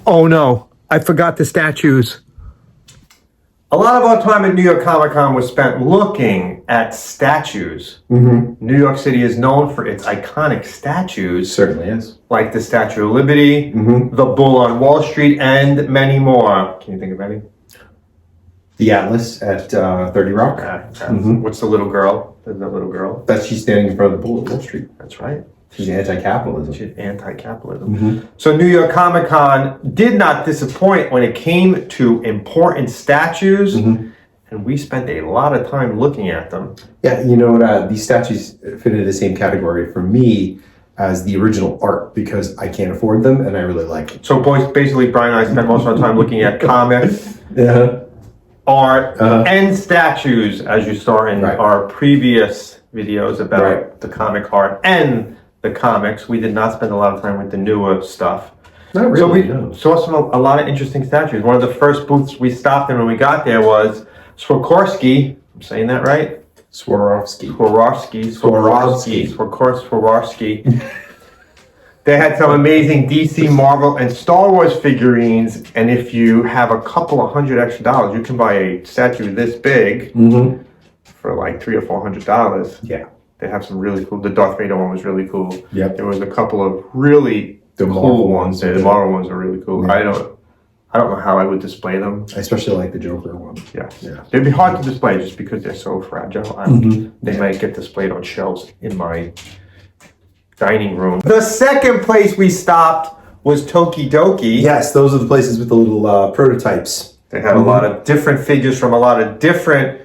Oh no, I forgot the statues. A lot of our time at New York Comic Con was spent looking at statues. New York City is known for its iconic statues. Certainly is. Like the Statue of Liberty, the Bull on Wall Street, and many more. Can you think of any? The Atlas at 30 Rock. What's the little girl? The little girl? She's standing in front of the Bull on Wall Street. That's right. She's anti-capitalism. She's anti-capitalism. So New York Comic Con did not disappoint when it came to important statues, and we spent a lot of time looking at them. Yeah, you know what? These statues fit into the same category for me as the original art because I can't afford them and I really like it. So boys, basically Brian and I spent most of our time looking at comics, art, and statues, as you saw in our previous videos about the comic art and the comics. We did not spend a lot of time with the newer stuff. Not really, so we saw a lot of interesting statues. One of the first booths we stopped in when we got there was Swarovski. I'm saying that right? Swarovski. They had some amazing DC, Marvel, and Star Wars figurines. And if you have a couple of $100 extra, you can buy a statue this big for like $300 or $400. Yeah. They have some really cool. The Darth Vader one was really cool. Yep. There was a couple of really cool ones. The Marvel ones are really cool. Yeah. I don't know how I would display them. I especially like the Joker one. Yeah. They'd be hard to display just because they're so fragile. They might get displayed on shelves in my dining room. The second place we stopped was Toki Doki. Yes, those are the places with the little prototypes. They had a lot of different figures from a lot of different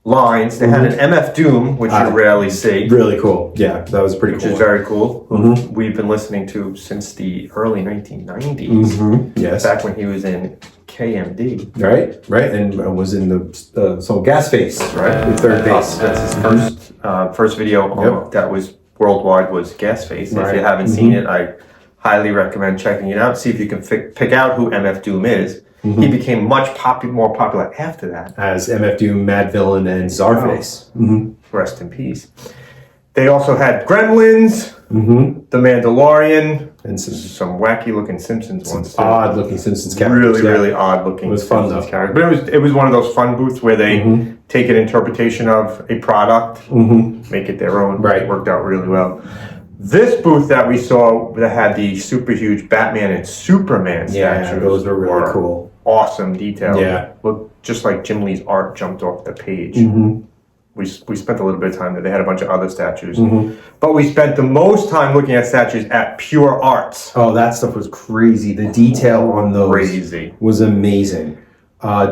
lines. They had an MF Doom, which you rarely see. Really cool. Yeah, that was pretty cool. Which is very cool. We've been listening to since the early 1990s. Yes. Back when he was in KMD. Right. And was in the so Gas Face. Right. The third base. That's his first video that was worldwide was Gas Face. If you haven't seen it, I highly recommend checking it out. See if you can pick out who MF Doom is. He became much more popular after that. As MF Doom, Mad Villain, and Czarface. Rest in peace. They also had Gremlins, The Mandalorian, and some wacky-looking Simpsons ones. Odd-looking Simpsons characters. Really odd-looking. It was fun, Simpsons characters. But it was one of those fun booths where they take an interpretation of a product, make it their own. Right. It worked out really well. This booth that we saw that had the super huge Batman and Superman statues. Yeah, those were really cool. Awesome detail. Yeah. Looked just like Jim Lee's art jumped off the page. We spent a little bit of time there. They had a bunch of other statues. But we spent the most time looking at statues at Pure Arts. Oh, that stuff was crazy. The detail on those was amazing.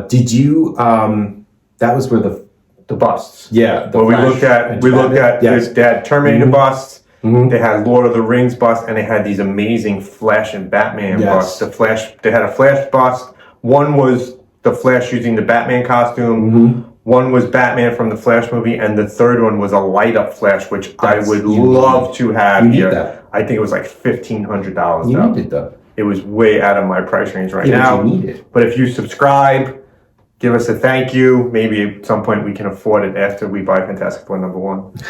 Did you, that was where the busts. Yeah. Well, we looked at, they had Terminator busts. They had Lord of the Rings bust, and they had these amazing Flash and Batman busts. They had a Flash bust. One was the Flash using the Batman costume. One was Batman from the Flash movie, and the third one was a light-up Flash, which I would love to have here. I think it was like $1,500. You need it, though. It was way out of my price range now. But you need it. But if you subscribe, give us a thank you. Maybe at some point we can afford it after we buy Fantastic Four #1.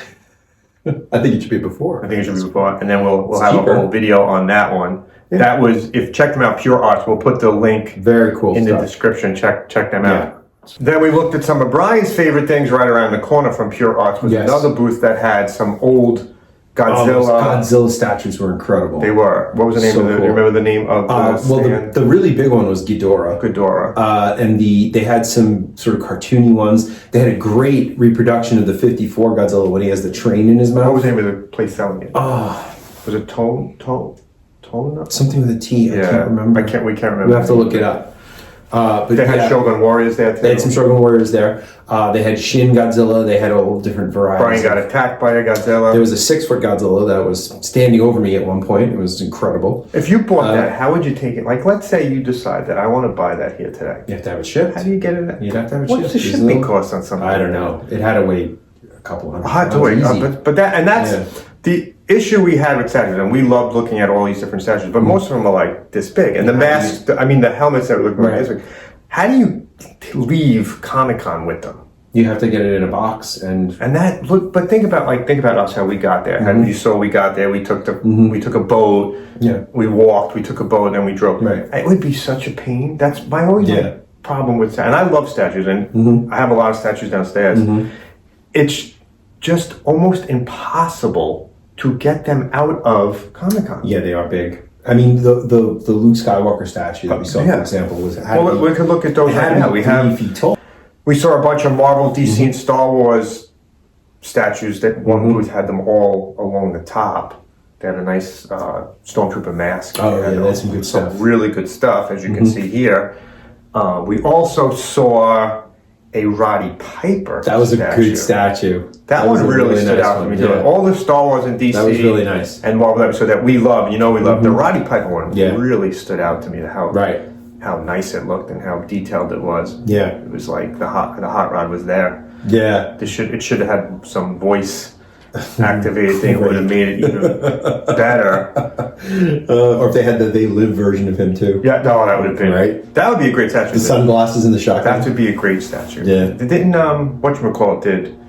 I think it should be before. And then we'll have a whole video on that one. Yeah. That was, check them out, Pure Arts. We'll put the link in the description. Check them out. Then we looked at some of Brian's favorite things right around the corner from Pure Arts. Was another booth that had some old Godzilla. Godzilla statues were incredible. They were. What was the name of the? Do you remember the name of the the really big one was Ghidorah. And they had some sort of cartoony ones. They had a great reproduction of the 54 Godzilla when he has the train in his mouth. What was the name of the place selling it? Was it Tone? Something with a T. I can't remember. We can't remember. We have to look it up. But they had Shogun Warriors there too. They had some Shogun Warriors there. They had Shin Godzilla. They had all different varieties. Brian got attacked by a Godzilla. There was a 6-foot Godzilla that was standing over me at one point. It was incredible. If you bought that, how would you take it? Like, let's say you decide that I want to buy that here today. You have to have it shipped. How do you get it? You'd have to have it shipped. What's the shipping cost on something? I don't know. It had to weigh a couple hundred. Hard to wait, but that's the issue we had with statues, and we loved looking at all these different statues, but most of them are like this big, and the masks. The helmets that were looking like this big. How do you leave Comic-Con with them? You have to get it in a box, and that look. But think about us, how we got there. How you saw we got there. We took we took a boat. Yeah. We walked. We took a boat, and then we drove. Right. It would be such a pain. That's my only problem with and I love statues, and I have a lot of statues downstairs. It's just almost impossible to get them out of Comic-Con. Yeah, they are big. I mean, the Luke Skywalker statue that we saw, for example, was. Well, we could look at those right now. We have 3 feet tall. We saw a bunch of Marvel, DC, and Star Wars statues that one booth had them all along the top. They had a nice Stormtrooper mask. Oh, yeah, that's some good stuff. Some really good stuff, as you can see here. We also saw a Roddy Piper. That was statue. a good statue. That one really stood out to me. Yeah. All the Star Wars and DC that was really nice. and Marvel episodes that we love. We love the Roddy Piper one. Yeah. Really stood out to me. How nice it looked and how detailed it was. Yeah. It was like the hot rod was there. Yeah. It should have had some voice activated thing. It would have made it even better. Or if they had the They Live version of him too. Yeah, no, that would have been right. That would be a great statue. The sunglasses and the shotgun. That would be a great statue. Yeah. They didn't whatchamacallit did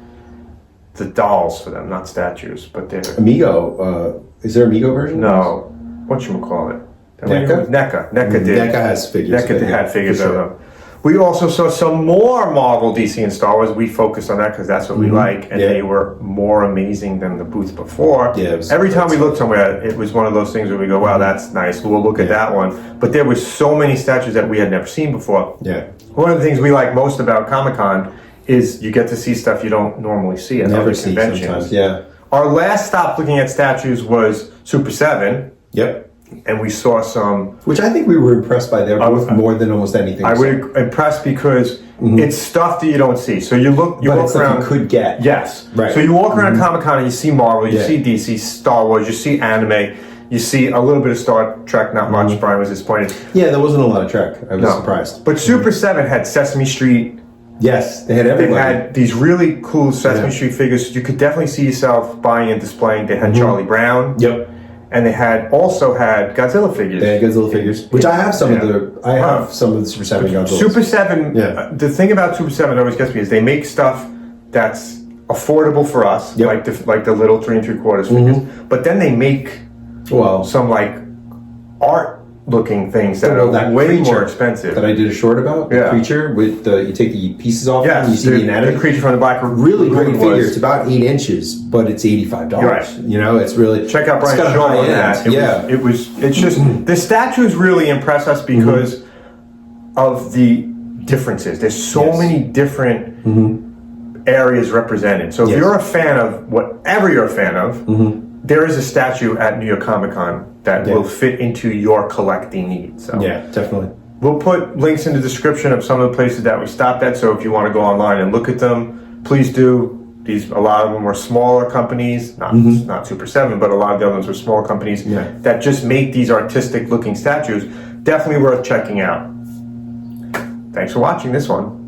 the dolls for them, not statues, but they're Amigo. Is there Amigo version? No. Whatchamacallit? NECA? NECA did. NECA has figures. NECA had figures of them. We also saw some more Marvel, DC, and Star Wars. We focused on that because that's what we like, and they were more amazing than the booth before. Yeah, every time we looked somewhere, it was one of those things where we go, wow, that's nice. We'll look at that one. But there were so many statues that we had never seen before. Yeah. One of the things we like most about Comic-Con is you get to see stuff you don't normally see at other conventions. Sometimes, yeah. Our last stop looking at statues was Super 7. Yep. And we saw some, which I think we were impressed by their booth more than almost anything. I was impressed because it's stuff that you don't see. So you walk around. You could get. Yes. Right. So you walk around Comic-Con and you see Marvel, you see DC, Star Wars, you see anime, you see a little bit of Star Trek. Not much. Brian was disappointed. Yeah, there wasn't a lot of Trek. I was surprised. But Super 7 had Sesame Street. Yes, they had everybody. They had these really cool Sesame Street figures. You could definitely see yourself buying and displaying. They had Charlie Brown. Yep. And they also had Godzilla figures. They had Godzilla figures, which I have some of the. I have some of the Super 7 Godzillas. Super 7. Yeah. The thing about Super 7 that always gets me is they make stuff that's affordable for us, like the little 3 3/4 figures. But then they make some like art looking things that are way more expensive. That I did a short about. The creature with you take the pieces off and you see the anatomy. The creature from the black. Really great figure. It's about 8 inches, but it's $85. Right. You know, it's really check out Brian's show on that. It's just the statues really impress us because of the differences. There's so many different areas represented. So if you're a fan of whatever you're a fan of, there is a statue at New York Comic Con that will fit into your collecting needs. So. Yeah, definitely. We'll put links in the description of some of the places that we stopped at. So if you want to go online and look at them, please do. A lot of them were smaller companies, not Super 7, but a lot of the others were small companies that just make these artistic looking statues. Definitely worth checking out. Thanks for watching this one.